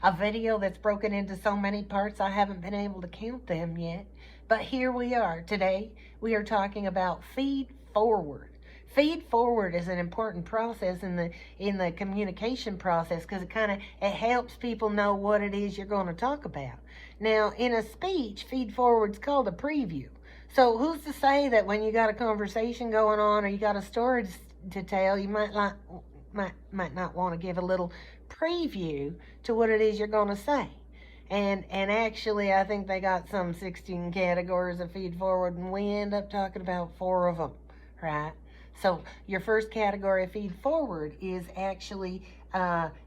a video that's broken into so many parts I haven't been able to count them yet. But here we are today. We are talking about feed forward. Feed forward is an important process in the communication process because it helps people know what it is you're going to talk about. Now, in a speech, feed forward's called a preview. So who's to say that when you got a conversation going on or you got a story to tell, you might not want to give a little preview to what it is you're going to say. And actually, I think they got some 16 categories of feed forward, and we end up talking about 4 of them, right? So your first category of feed forward is actually,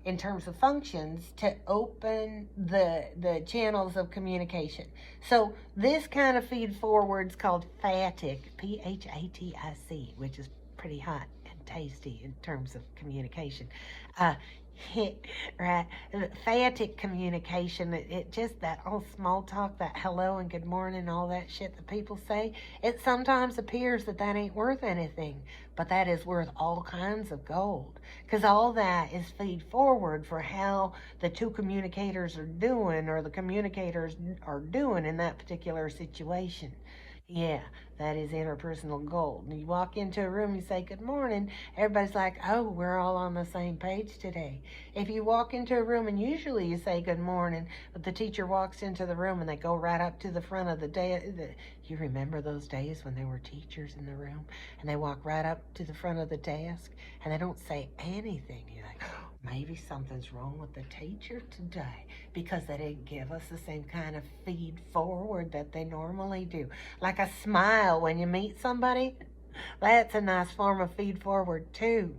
in terms of functions, to open the channels of communication. So this kind of feed forward is called phatic, P-H-A-T-I-C, which is pretty hot and tasty in terms of communication. Right, phatic communication, it just that old small talk, that hello and good morning, all that shit that people say, it sometimes appears that ain't worth anything, but that is worth all kinds of gold, because all that is feed forward for how the two communicators are doing, or the communicators are doing in that particular situation. Yeah, that is interpersonal gold. You walk into a room, you say good morning, everybody's like, oh, we're all on the same page today. If you walk into a room and usually you say good morning, but the teacher walks into the room and they go right up to the front of the desk. You remember those days when there were teachers in the room and they walk right up to the front of the desk and they don't say anything. You're like, oh, maybe something's wrong with the teacher today because they didn't give us the same kind of feed forward that they normally do. Like a smile when you meet somebody, that's a nice form of feed forward too.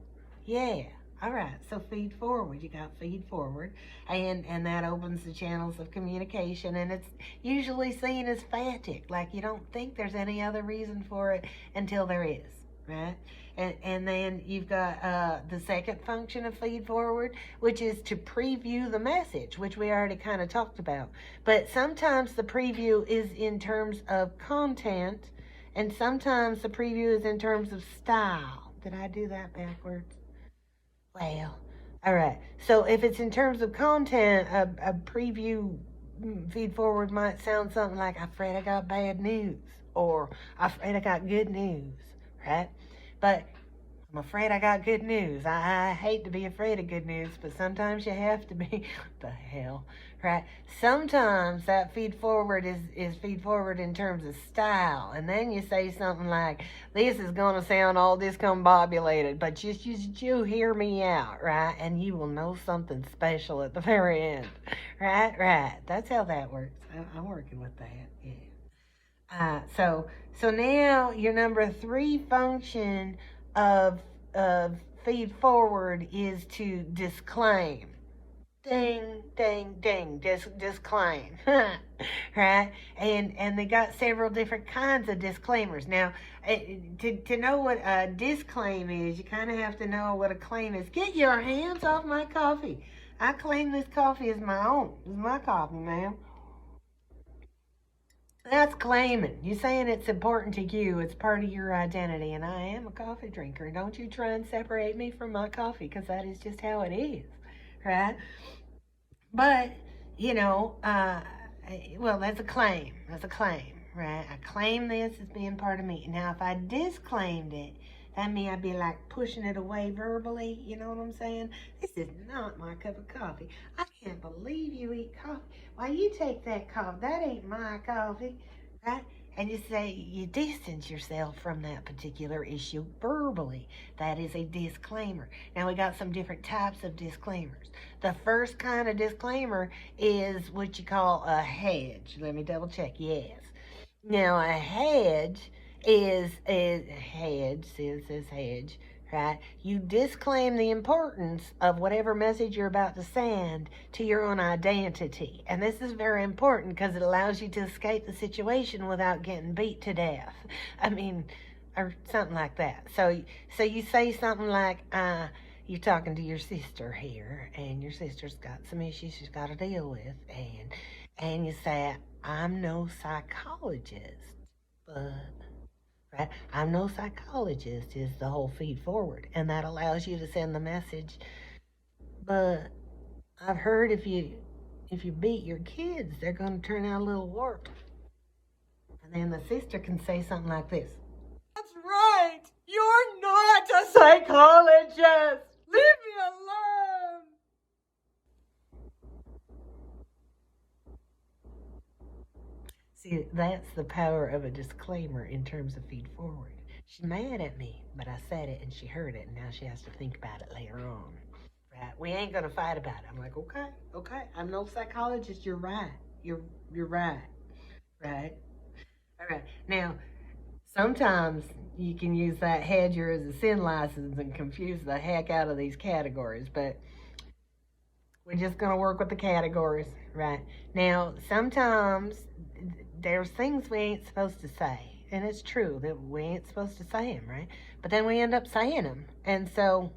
Yeah. All right, so feed forward. You got feed forward, and that opens the channels of communication, and it's usually seen as phatic, like you don't think there's any other reason for it until there is, right? And then you've got the second function of feed forward, which is to preview the message, which we already kind of talked about. But sometimes the preview is in terms of content, and sometimes the preview is in terms of style. Did I do that backwards? Well, all right. So if it's in terms of content, a preview feed forward might sound something like, I'm afraid I got bad news, or I'm afraid I got good news, right? But I'm afraid I got good news. I hate to be afraid of good news, but sometimes you have to be. What the hell, right? Sometimes that feed forward is feed forward in terms of style. And then you say something like, this is going to sound all discombobulated, but just you hear me out, right? And you will know something special at the very end, right? Right. That's how that works. I'm working with that, yeah. So now your number 3 function of feed forward is to disclaim. Ding, ding, ding, disclaim, right? And they got several different kinds of disclaimers. Now, to know what a disclaim is, you kind of have to know what a claim is. Get your hands off my coffee. I claim this coffee as my own. It's my coffee, ma'am. That's claiming. You're saying it's important to you. It's part of your identity. And I am a coffee drinker. Don't you try and separate me from my coffee, because that is just how it is. Right? But, you know, well, that's a claim. That's a claim. Right? I claim this as being part of me. Now, if I disclaimed it, that means I'd be like pushing it away verbally. You know what I'm saying? This is not my cup of coffee. I can't believe you eat coffee. Why, you take that coffee. That ain't my coffee, right? And you say, you distance yourself from that particular issue verbally. That is a disclaimer. Now, we got some different types of disclaimers. The first kind of disclaimer is what you call a hedge. Let me double check. Yes. Now, a hedge is hedge, see, it says hedge, right? You disclaim the importance of whatever message you're about to send to your own identity. And this is very important because it allows you to escape the situation without getting beat to death. I mean, or something like that. So you say something like, you're talking to your sister here, and your sister's got some issues she's got to deal with, and you say, I'm no psychologist, but... Right? I'm no psychologist is the whole feed forward, and that allows you to send the message. But I've heard if you if you beat your kids, they're going to turn out a little warped. And then the sister can say something like this. That's right. You're not a psychologist. Leave me alone. See, that's the power of a disclaimer in terms of feed forward. She's mad at me, but I said it and she heard it, and now she has to think about it later on. Right? We ain't gonna fight about it. I'm like, okay. I'm no psychologist. You're right. You're right. Right? All right. Now, sometimes you can use that hedger as a sin license and confuse the heck out of these categories, but we're just going to work with the categories, right? Now, sometimes there's things we ain't supposed to say, and it's true that we ain't supposed to say them, right? But then we end up saying them, and so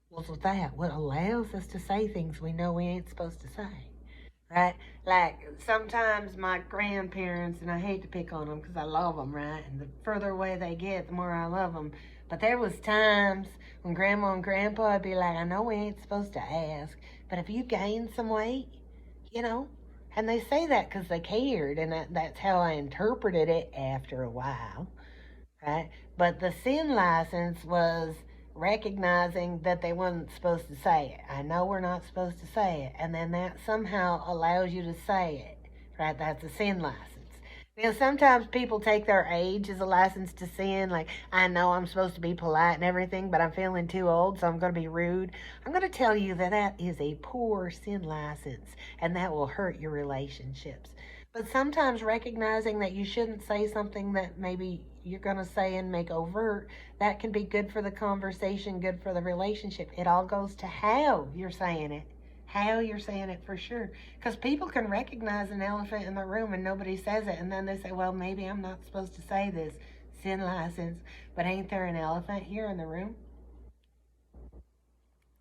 what's with that? What allows us to say things we know we ain't supposed to say? Right? Like sometimes my grandparents, and I hate to pick on them because I love them, right? And the further away they get, the more I love them. But there was times when Grandma and Grandpa would be like, I know we ain't supposed to ask, but if you gained some weight, you know, and they say that because they cared, and that's how I interpreted it after a while, right? But the sin license was recognizing that they wasn't supposed to say it. I know we're not supposed to say it, and then that somehow allows you to say it, right? That's a sin license. Now, sometimes people take their age as a license to sin, like, I know I'm supposed to be polite and everything, but I'm feeling too old, so I'm going to be rude. I'm going to tell you that that is a poor sin license, and that will hurt your relationships. But sometimes recognizing that you shouldn't say something that maybe you're going to say and make overt, that can be good for the conversation, good for the relationship. It all goes to how you're saying it. How you're saying it for sure. Because people can recognize an elephant in the room and nobody says it. And then they say, well, maybe I'm not supposed to say this. Sin license. But ain't there an elephant here in the room?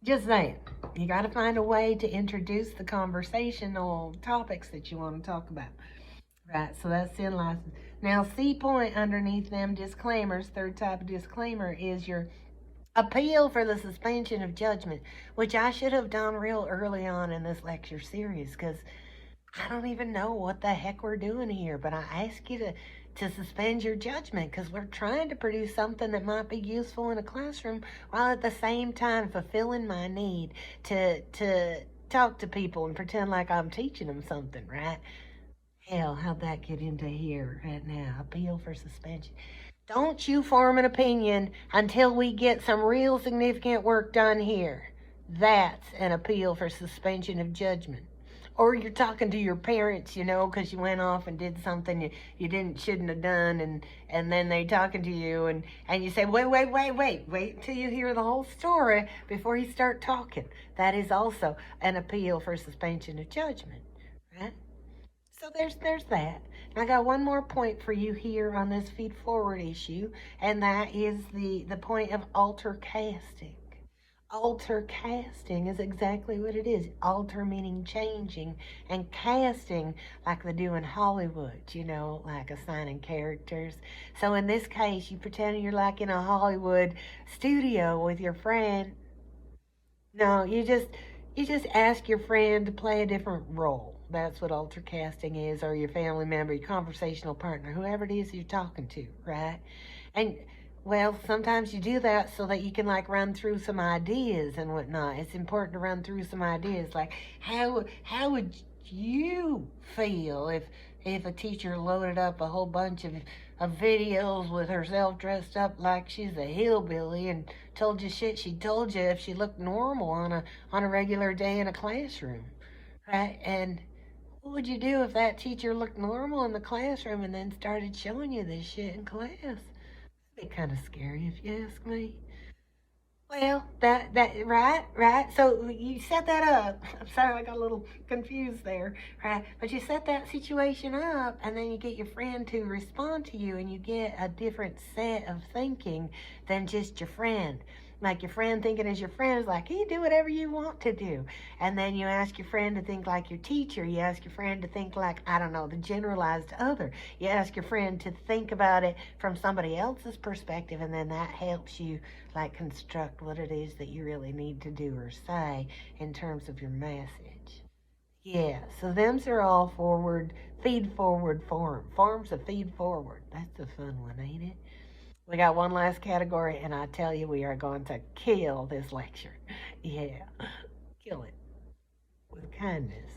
Just saying. You got to find a way to introduce the conversational topics that you want to talk about. Right, so that's sin license. Now, C point underneath them disclaimers, third type of disclaimer, is your appeal for the suspension of judgment, which I should have done real early on in this lecture series because I don't even know what the heck we're doing here. But I ask you to suspend your judgment because we're trying to produce something that might be useful in a classroom while at the same time fulfilling my need to talk to people and pretend like I'm teaching them something, right? Hell, how'd that get into here right now? Appeal for suspension. Don't you form an opinion until we get some real significant work done here. That's an appeal for suspension of judgment. Or you're talking to your parents, because you went off and did something you shouldn't have done, and then they're talking to you, and you say, wait till you hear the whole story before you start talking. That is also an appeal for suspension of judgment, right? So there's that. And I got one more point for you here on this feed forward issue, and that is the point of alter casting. Alter casting is exactly what it is. Alter meaning changing, and casting like they do in Hollywood, like assigning characters. So in this case, you pretend you're like in a Hollywood studio with your friend. No, you just ask your friend to play a different role. That's what alter casting is, or your family member, your conversational partner, whoever it is you're talking to, right? And well, sometimes you do that so that you can run through some ideas and whatnot. It's important to run through some ideas, like how would you feel if a teacher loaded up a whole bunch of videos with herself dressed up like she's a hillbilly and told you shit she told you if she looked normal on a regular day in a classroom, right? And what would you do if that teacher looked normal in the classroom and then started showing you this shit in class? That'd be kind of scary if you ask me. Well, that right. So you set that up. I'm sorry, I got a little confused there, right? But you set that situation up, and then you get your friend to respond to you, and you get a different set of thinking than just your friend. Like your friend thinking as your friend is like, you do whatever you want to do. And then you ask your friend to think like your teacher. You ask your friend to think like, I don't know, the generalized other. You ask your friend to think about it from somebody else's perspective, and then that helps you construct what it is that you really need to do or say in terms of your message. Yeah, so them's are all forward, feed forward forms of feed forward. That's a fun one, ain't it? We got one last category, and I tell you, we are going to kill this lecture. Yeah, kill it with kindness.